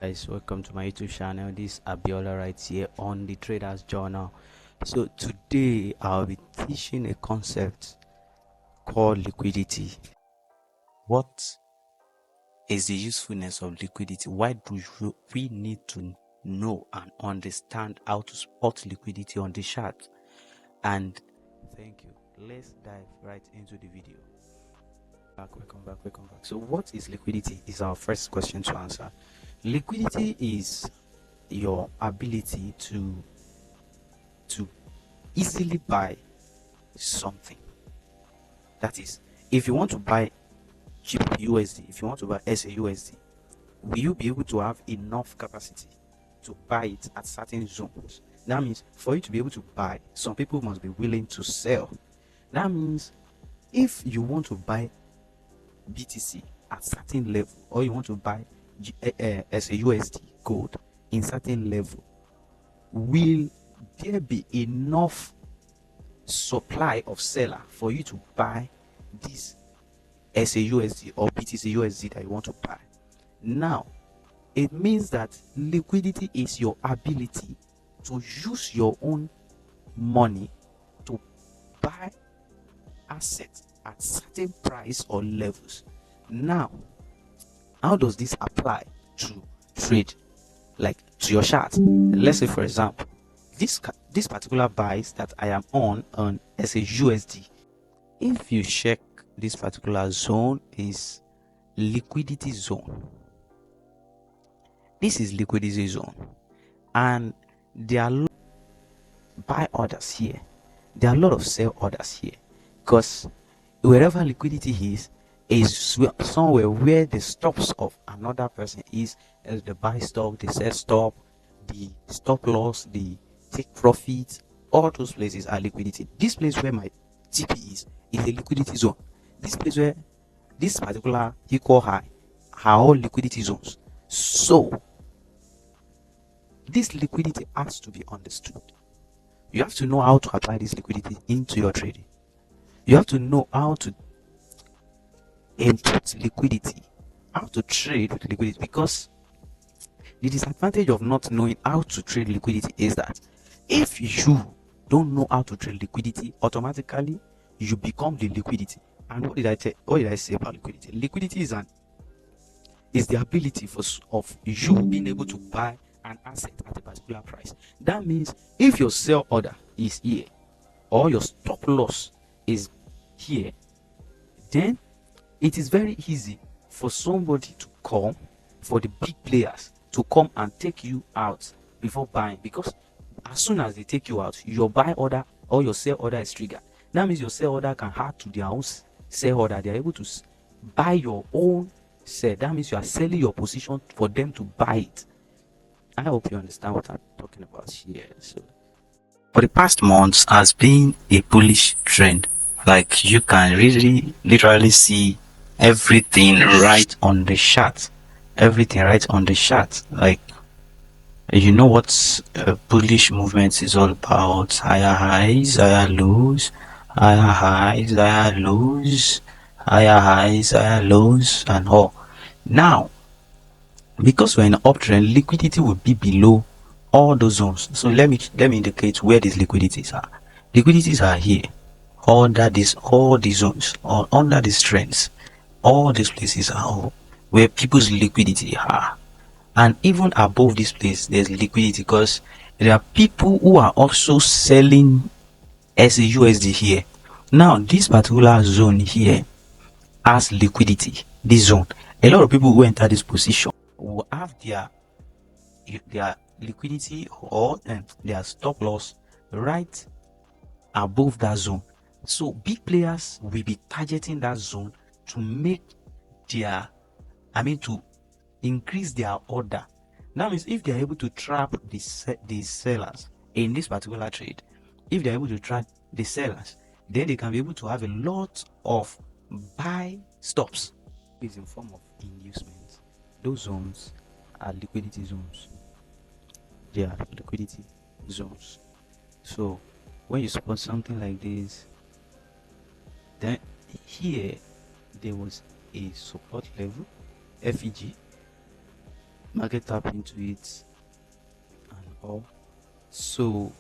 Guys, welcome to my YouTube channel. This is Abiola right here on the Traders Journal. So today I'll be teaching a concept called liquidity. What is the usefulness of liquidity? Why do we need to know and understand how to spot liquidity on the chart? And thank you. Let's dive right into the video. Welcome back. So what is liquidity is our first question to answer. Liquidity is your ability to easily buy something. That is, if you want to buy cheap USD, if you want to buy SAUSD, will you be able to have enough capacity to buy it at certain zones? That means for you to be able to buy, some people must be willing to sell. That means if you want to buy BTC at certain level, or you want to buy SAUSD gold in certain level, will there be enough supply of seller for you to buy this SAUSD or BTC that you want to buy? Now, it means that liquidity is your ability to use your own money to buy assets at certain price or levels. Now, how does this apply to trade, like to your chart? Let's say, for example, this particular buys that I am on SAUSD. If you check this particular zone is liquidity zone. This is liquidity zone, and there are buy orders here. There are a lot of sell orders here, because wherever liquidity is somewhere where the stops of another person is, as the buy stop, the sell stop, the stop loss, the take profit. All those places are liquidity. This place where my TP is a liquidity zone. This place where this particular equal high are all liquidity zones. So this liquidity has to be understood. You have to know how to apply this liquidity into your trading. You have to know how to input liquidity, how to trade with liquidity, because the disadvantage of not knowing how to trade liquidity is that if you don't know how to trade liquidity, automatically you become the liquidity. And what did I say about liquidity? Liquidity is the ability of you being able to buy an asset at a particular price. That means if your sell order is here or your stop loss is here, then it is very easy for somebody to come, for the big players to come and take you out before buying, because as soon as they take you out, your buy order or your sell order is triggered. That means your sell order can add to their own sell order. They are able to buy your own sell. That means you are selling your position for them to buy it. I hope you understand what I'm talking about here. So for the past months has been a bullish trend. Like you can really literally see everything right on the chart. Everything right on the chart. Like, you know what bullish movements is all about: higher highs, higher lows, higher highs, higher lows, higher highs, higher lows, and all. Now, because we're in an uptrend, liquidity will be below all those zones. So let me indicate where these liquidities are. Liquidities are here, under this, all these zones, or under these trends. All these places are all where people's liquidity are. And even above this place, there's liquidity, because there are people who are also selling SAUSD here. Now, this particular zone here has liquidity. This zone, a lot of people who enter this position will have their liquidity or their stop loss right above that zone. So big players will be targeting that zone to make their, to increase their order. That means if they are able to trap the sellers in this particular trade, if they are able to trap the sellers, then they can be able to have a lot of buy stops. It's in form of inducements. Those zones are liquidity zones. They are liquidity zones. So when you spot something like this, then here there was a support level, FEG. market tap into it and all. So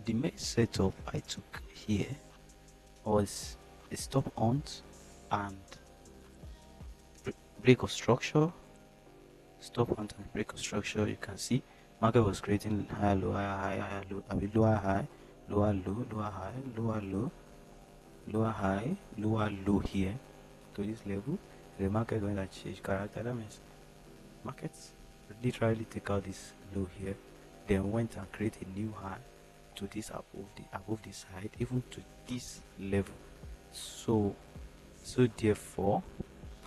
the main setup I took here was a stop hunt and break of structure. Stop hunt and break of structure. You can see market was creating high low, high low, I mean lower high, lower low, lower high, lower low, lower high, lower low here to this level. The market going to change character. That means markets literally take out this low here, then went and create a new high to this above this height, even to this level. So therefore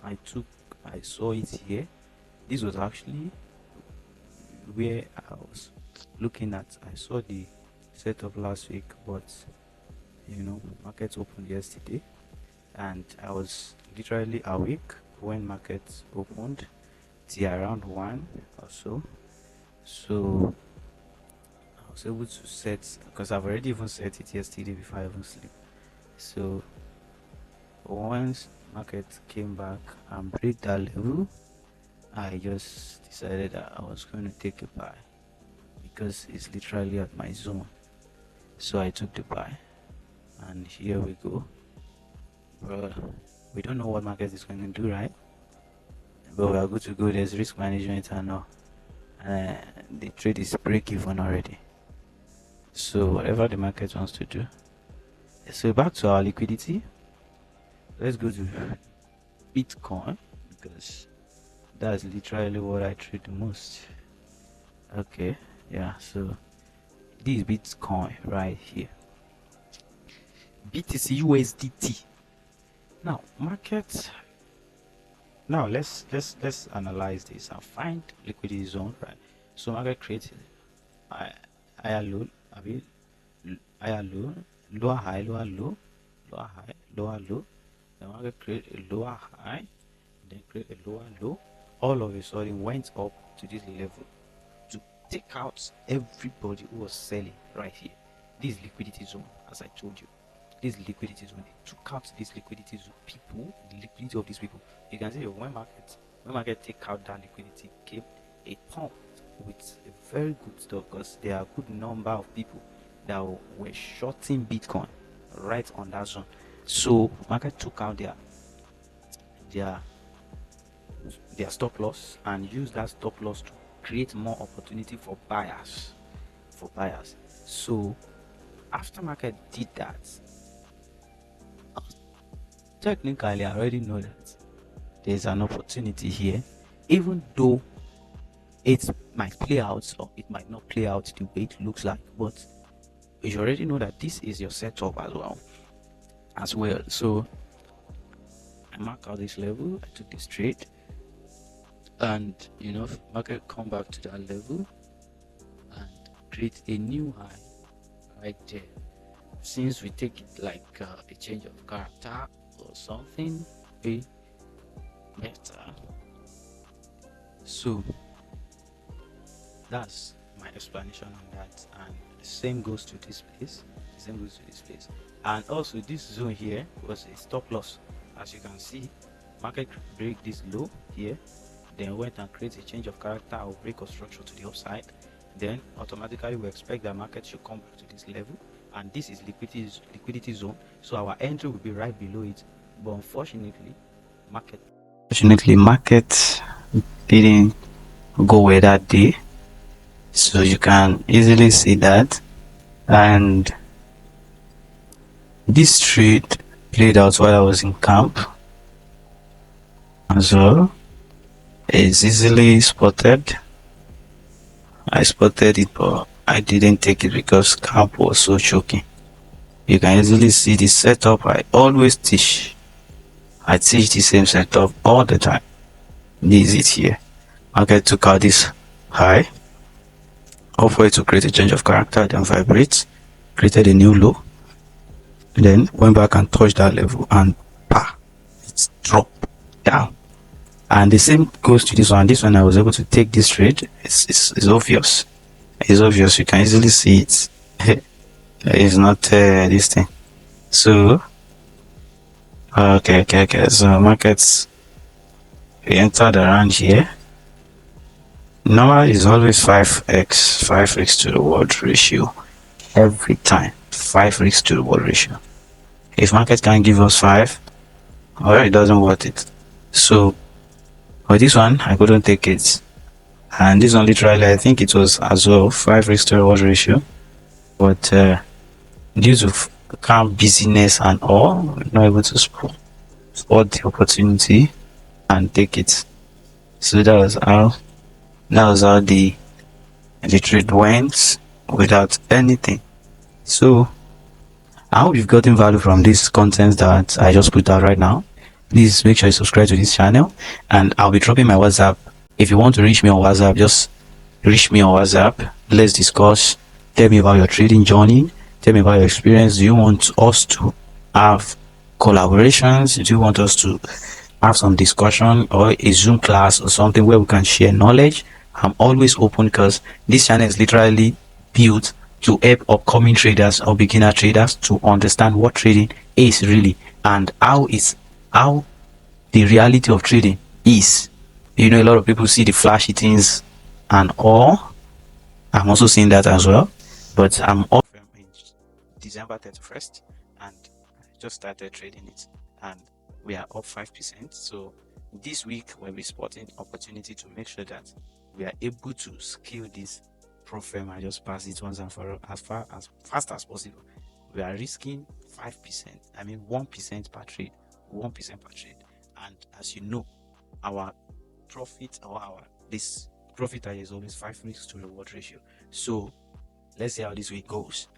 I saw it here. This was actually where I was looking at. I saw the setup last week, but you know, markets opened yesterday and I was literally awake when markets opened till around 1 or so. So I was able to set, because I've already even set it yesterday before I even sleep. So once market came back and break that level, I just decided that I was going to take a buy because it's literally at my zone. So I took the buy, and here we go. But we don't know what market is going to do, right? But we are good to go. There's risk management and all. The trade is break even already. So whatever the market wants to do. So back to our liquidity. Let's go to Bitcoin because that's literally what I trade the most. Okay, yeah, so this is Bitcoin right here. BTC USDT. Now market. Now let's analyze this and find liquidity zone, right? So market creates higher low, higher low, lower high, lower low, lower high, lower low. The market create a lower high, then create a lower low. All of a sudden went up to this level to take out everybody who was selling right here. This liquidity zone, as I told you. This liquidity zone, they took out this liquidity zone. People, the liquidity of these people. You can see when market take out that liquidity, came a pump with a very good stuff because there are a good number of people that were shorting Bitcoin right on that zone. So market took out their stop loss and used that stop loss to create more opportunity for buyers. So after market did that, technically I already know that there's an opportunity here, even though it might play out or it might not play out the way it looks like, but you already know that this is your setup as well. So I mark out this level, I took this trade, and you know, market come back to that level and create a new high right there. Since we take it like a change of character or something way better. So that's my explanation on that, and the same goes to this place, and also this zone here was a stop loss. As you can see, market break this low here, then went and create a change of character or break of structure to the upside, then automatically we expect that market should come back to this level, and this is liquidity zone, so our entry will be right below it. But unfortunately market didn't go away that day, so you can easily see that. And this trade played out while I was in camp as well. It's easily spotted. I spotted it, but I didn't take it because camp was so choking. You can easily see the setup I always teach. I teach the same setup all the time. This is it here. Market took out this high, offered to create a change of character, then vibrate, created a new low, then went back and touched that level, and it's dropped down. And the same goes to this one. This one I was able to take this trade. It's obvious. It's obvious. You can easily see it. It's not this thing. So okay. So markets, we entered around here. Normally it's always 5x to the reward ratio every time. 5x to the reward ratio. If market can give us 5, or it doesn't worth it. So for this one, I couldn't take it. And this one literally, I think it was as well 5x to reward ratio. But due to calm busyness and all, not able to spot the opportunity and take it. So that was how the trade went without anything. So I hope you've gotten value from this content that I just put out right now. Please make sure you subscribe to this channel, and I'll be dropping my WhatsApp. If you want to reach me on WhatsApp, just reach me on WhatsApp. Let's discuss. Tell me about your trading journey. Tell me about your experience. Do you want us to have collaborations? Do you want us to have some discussion or a Zoom class or something where we can share knowledge? I'm always open because this channel is literally built to help upcoming traders or beginner traders to understand what trading is really and how the reality of trading is. You know, a lot of people see the flashy things and all. I'm also seeing that as well, but I'm off in December 31st and I just started trading it and we are up 5%. So this week we'll be spotting opportunity to make sure that we are able to scale this firm and just pass it once and for all as fast as possible. We are risking 5%, I mean 1% per trade, 1% per trade. And as you know, our profit or our this profit target is always 5 risks to reward ratio. So let's see how this week goes.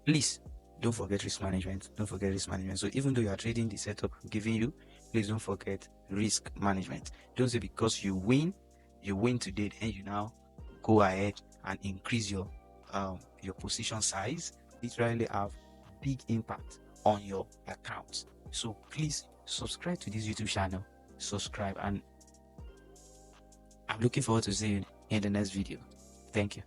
Please don't forget risk management. Don't forget risk management. So even though you are trading the setup I'm giving you, please don't forget risk management. Don't say because you win today, then you now go ahead and increase your position size. Literally have big impact on your account. So please subscribe to this YouTube channel. Subscribe, and I'm looking forward to seeing you in the next video. Thank you.